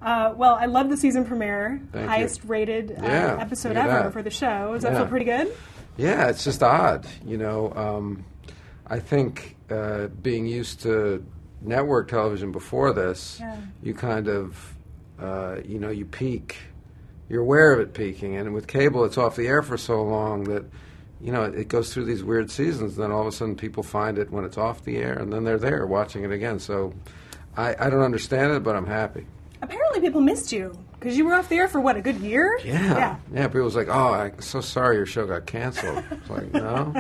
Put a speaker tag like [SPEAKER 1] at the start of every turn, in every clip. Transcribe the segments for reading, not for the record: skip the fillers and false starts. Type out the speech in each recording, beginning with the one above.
[SPEAKER 1] Well, I love the season premiere.
[SPEAKER 2] Thank
[SPEAKER 1] Highest
[SPEAKER 2] you.
[SPEAKER 1] rated episode
[SPEAKER 2] look at
[SPEAKER 1] ever
[SPEAKER 2] that.
[SPEAKER 1] for the show. Does that feel pretty good?
[SPEAKER 2] Yeah, it's just odd. I think being used to network television before this, you kind of, you peak. You're aware of it peaking. And with cable, it's off the air for so long that, it goes through these weird seasons. Then all of a sudden people find it when it's off the air, and then they're there watching it again. So I don't understand it, but I'm happy.
[SPEAKER 1] Apparently people missed you, because you were off the air for, a good year?
[SPEAKER 2] Yeah, people was like, oh, I'm so sorry your show got canceled. It's like, no,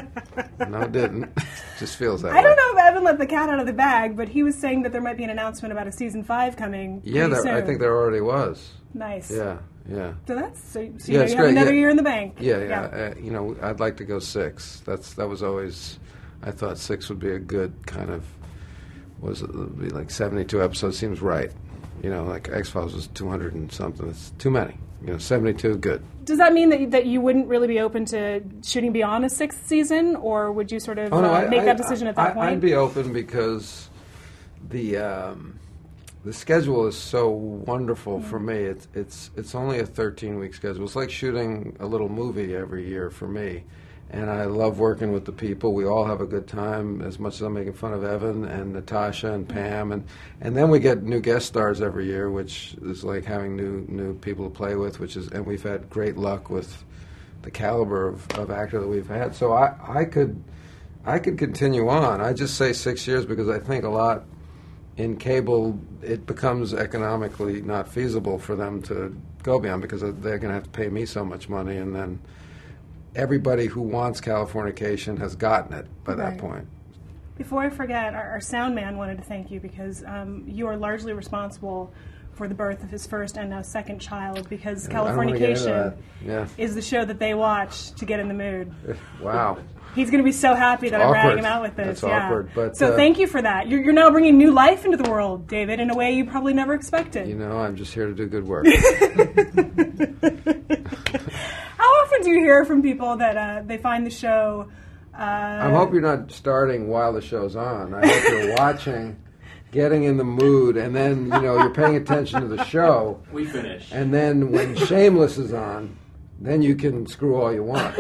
[SPEAKER 2] it didn't. Just feels that way.
[SPEAKER 1] I don't know if Evan let the cat out of the bag, but he was saying that there might be an announcement about a season 5 coming pretty soon.
[SPEAKER 2] I think there already was.
[SPEAKER 1] Nice.
[SPEAKER 2] Yeah.
[SPEAKER 1] So you
[SPEAKER 2] it's
[SPEAKER 1] have
[SPEAKER 2] great.
[SPEAKER 1] another year in the bank.
[SPEAKER 2] Yeah. I'd like to go 6. That was always, I thought 6 would be a good kind of, be like 72 episodes seems right. Like X-Files was 200 and something. It's too many. 72, good.
[SPEAKER 1] Does that mean that you wouldn't really be open to shooting beyond a 6th season, or would you sort of make that decision at that point?
[SPEAKER 2] I'd be open because the schedule is so wonderful for me. It's only a 13-week schedule. It's like shooting a little movie every year for me. And I love working with the people. We all have a good time, as much as I'm making fun of Evan and Natasha and Pam. And then we get new guest stars every year, which is like having new people to play with, and we've had great luck with the caliber of actor that we've had. So I could continue on. I just say 6 years because I think a lot in cable, it becomes economically not feasible for them to go beyond because they're going to have to pay me so much money, and then everybody who wants Californication has gotten it by that point.
[SPEAKER 1] Before I forget, our sound man wanted to thank you because you are largely responsible for the birth of his first and now second child, because Californication is the show that they watch to get in the mood.
[SPEAKER 2] Wow.
[SPEAKER 1] He's going to be so happy that I'm ratting him out with this.
[SPEAKER 2] That's awkward. But,
[SPEAKER 1] so thank you for that. You're now bringing new life into the world, David, in a way you probably never expected.
[SPEAKER 2] I'm just here to do good work.
[SPEAKER 1] How often do you hear from people that they find the show...
[SPEAKER 2] I hope you're not starting while the show's on. I hope you're watching, getting in the mood, and then, you're paying attention to the show.
[SPEAKER 3] We finish.
[SPEAKER 2] And then when Shameless is on, then you can screw all you want.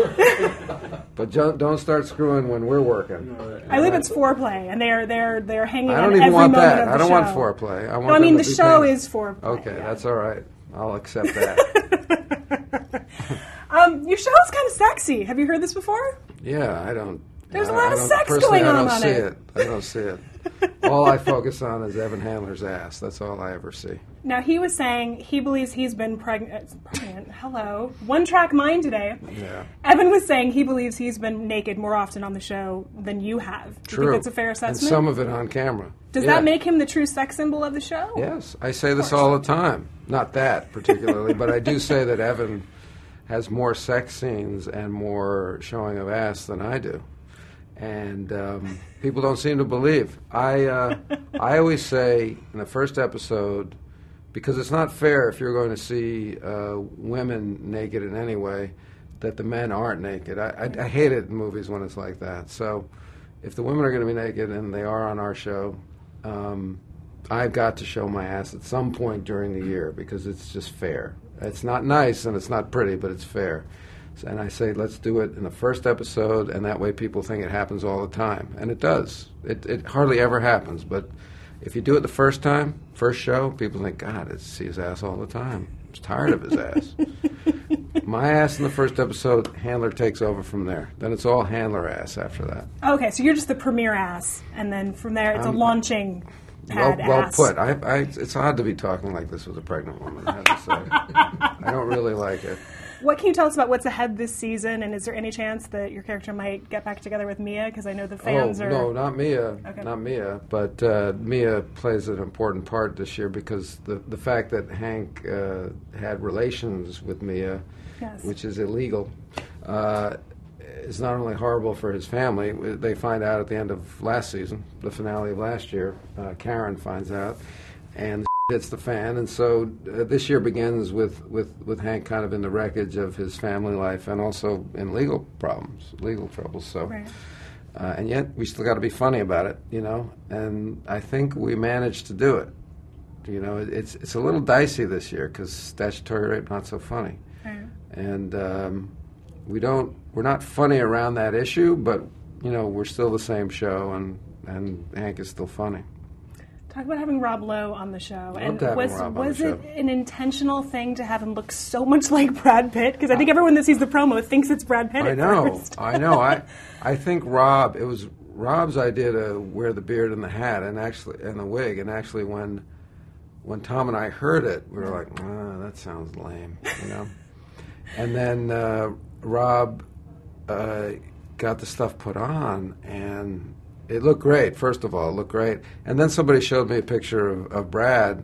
[SPEAKER 2] But don't start screwing when we're working.
[SPEAKER 1] I believe it's foreplay, and they're hanging on
[SPEAKER 2] I don't
[SPEAKER 1] every
[SPEAKER 2] even want
[SPEAKER 1] moment
[SPEAKER 2] that.
[SPEAKER 1] of the
[SPEAKER 2] I don't
[SPEAKER 1] show.
[SPEAKER 2] want foreplay.
[SPEAKER 1] The show is foreplay.
[SPEAKER 2] Okay, that's all right. I'll accept that.
[SPEAKER 1] Your show's kind of sexy. Have you heard this before?
[SPEAKER 2] Yeah, I don't.
[SPEAKER 1] There's a lot of sex going on it.
[SPEAKER 2] I don't see it. All I focus on is Evan Handler's ass. That's all I ever see.
[SPEAKER 1] Now, he was saying he believes he's been pregnant. Hello. One-track mind today.
[SPEAKER 2] Yeah.
[SPEAKER 1] Evan was saying he believes he's been naked more often on the show than you have. Do you think that's a fair assessment?
[SPEAKER 2] And some of it on camera.
[SPEAKER 1] Does that make him the true sex symbol of the show?
[SPEAKER 2] Yes. I say this all the time. Not that particularly, but I do say that Evan has more sex scenes and more showing of ass than I do. And people don't seem to believe. I always say in the first episode, because it's not fair if you're going to see women naked in any way, that the men aren't naked. I hate it in movies when it's like that. So if the women are going to be naked, and they are on our show, I've got to show my ass at some point during the year because it's just fair. It's not nice and it's not pretty, but it's fair. And I say, let's do it in the first episode, and that way people think it happens all the time. And it does. It hardly ever happens, but if you do it the first time, first show, people think, God, I see his ass all the time. I'm just tired of his ass. My ass in the first episode, Handler takes over from there. Then it's all Handler ass after that.
[SPEAKER 1] Okay, so you're just the premier ass, and then from there it's a launching pad
[SPEAKER 2] well
[SPEAKER 1] ass.
[SPEAKER 2] Well put. It's odd to be talking like this with a pregnant woman, I have to say. I don't really like it.
[SPEAKER 1] What can you tell us about what's ahead this season, and is there any chance that your character might get back together with Mia? Because I know the fans are...
[SPEAKER 2] No, not Mia.
[SPEAKER 1] Okay.
[SPEAKER 2] Not Mia. But Mia plays an important part this year because the fact that Hank had relations with Mia, which is illegal, is not only horrible for his family. They find out at the end of last season, the finale of last year. Karen finds out, and hits the fan, and so this year begins with Hank kind of in the wreckage of his family life and also in legal problems, legal troubles. So,
[SPEAKER 1] right.
[SPEAKER 2] And yet we still got to be funny about it, and I think we managed to do it. You know, it's a little dicey this year because statutory rape not so funny, and we're not funny around that issue, but you know we're still the same show, and Hank is still funny.
[SPEAKER 1] Talk about having Rob Lowe on the show.
[SPEAKER 2] And was
[SPEAKER 1] it an intentional thing to have him look so much like Brad Pitt? Because I think everyone that sees the promo thinks it's Brad Pitt.
[SPEAKER 2] I know. I think it was Rob's idea to wear the beard and the hat and the wig, and actually when Tom and I heard it, we were like, that sounds lame, you know. And then Rob got the stuff put on, and it looked great. First of all, it looked great. And then somebody showed me a picture of Brad.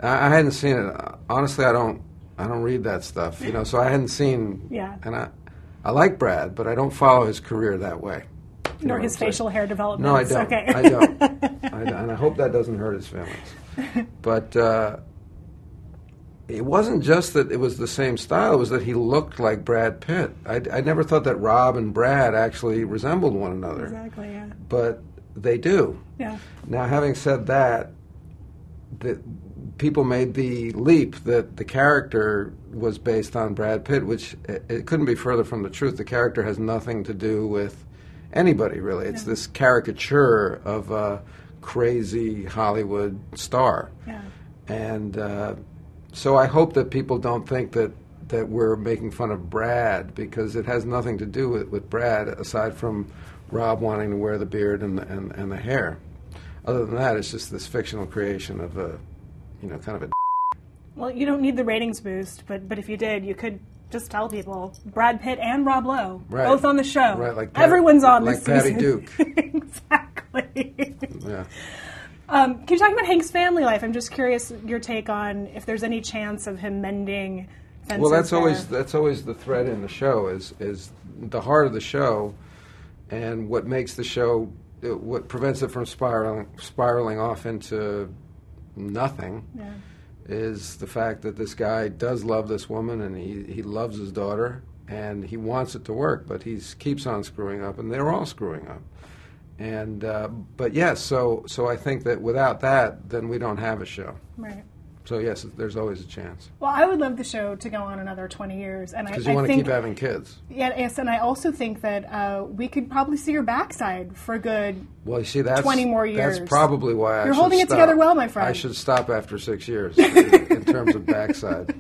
[SPEAKER 2] I hadn't seen it. Honestly, I don't read that stuff, you know. So I hadn't seen.
[SPEAKER 1] Yeah.
[SPEAKER 2] And I like Brad, but I don't follow his career that way.
[SPEAKER 1] Nor his facial hair development.
[SPEAKER 2] No, I don't.
[SPEAKER 1] Okay.
[SPEAKER 2] I don't. And I hope that doesn't hurt his feelings. But it wasn't just that it was the same style. It was that he looked like Brad Pitt. I never thought that Rob and Brad actually resembled one another.
[SPEAKER 1] Exactly, yeah.
[SPEAKER 2] But they do.
[SPEAKER 1] Yeah.
[SPEAKER 2] Now, having said that, people made the leap that the character was based on Brad Pitt, which it couldn't be further from the truth. The character has nothing to do with anybody, really. It's this caricature of a crazy Hollywood star.
[SPEAKER 1] Yeah.
[SPEAKER 2] And so I hope that people don't think that we're making fun of Brad, because it has nothing to do with Brad, aside from Rob wanting to wear the beard and the hair. Other than that, it's just this fictional creation of a, you know, kind of a.
[SPEAKER 1] Well, you don't need the ratings boost, but if you did, you could just tell people Brad Pitt and Rob Lowe, both on the show.
[SPEAKER 2] Right, like
[SPEAKER 1] everyone's on
[SPEAKER 2] like
[SPEAKER 1] this
[SPEAKER 2] Patty
[SPEAKER 1] season.
[SPEAKER 2] Duke.
[SPEAKER 1] Exactly.
[SPEAKER 2] Yeah.
[SPEAKER 1] Can you talk about Hank's family life? I'm just curious your take on if there's any chance of him mending fences.
[SPEAKER 2] Well, that's always the thread in the show, is the heart of the show, and what makes the show, what prevents it from spiraling off into nothing.
[SPEAKER 1] Yeah.
[SPEAKER 2] Is the fact that this guy does love this woman, and he loves his daughter, and he wants it to work, but he keeps on screwing up, and they're all screwing up. And but yes, so I think that without that, then we don't have a show.
[SPEAKER 1] Right.
[SPEAKER 2] So yes, there's always a chance.
[SPEAKER 1] Well, I would love the show to go on another 20 years, and
[SPEAKER 2] because you want to keep having kids.
[SPEAKER 1] Yeah, yes, and I also think that we could probably see your backside for a good.
[SPEAKER 2] Well, you see, that's
[SPEAKER 1] 20 more years.
[SPEAKER 2] That's probably why
[SPEAKER 1] You're holding it together well, my friend.
[SPEAKER 2] I should stop after 6 years in terms of backside.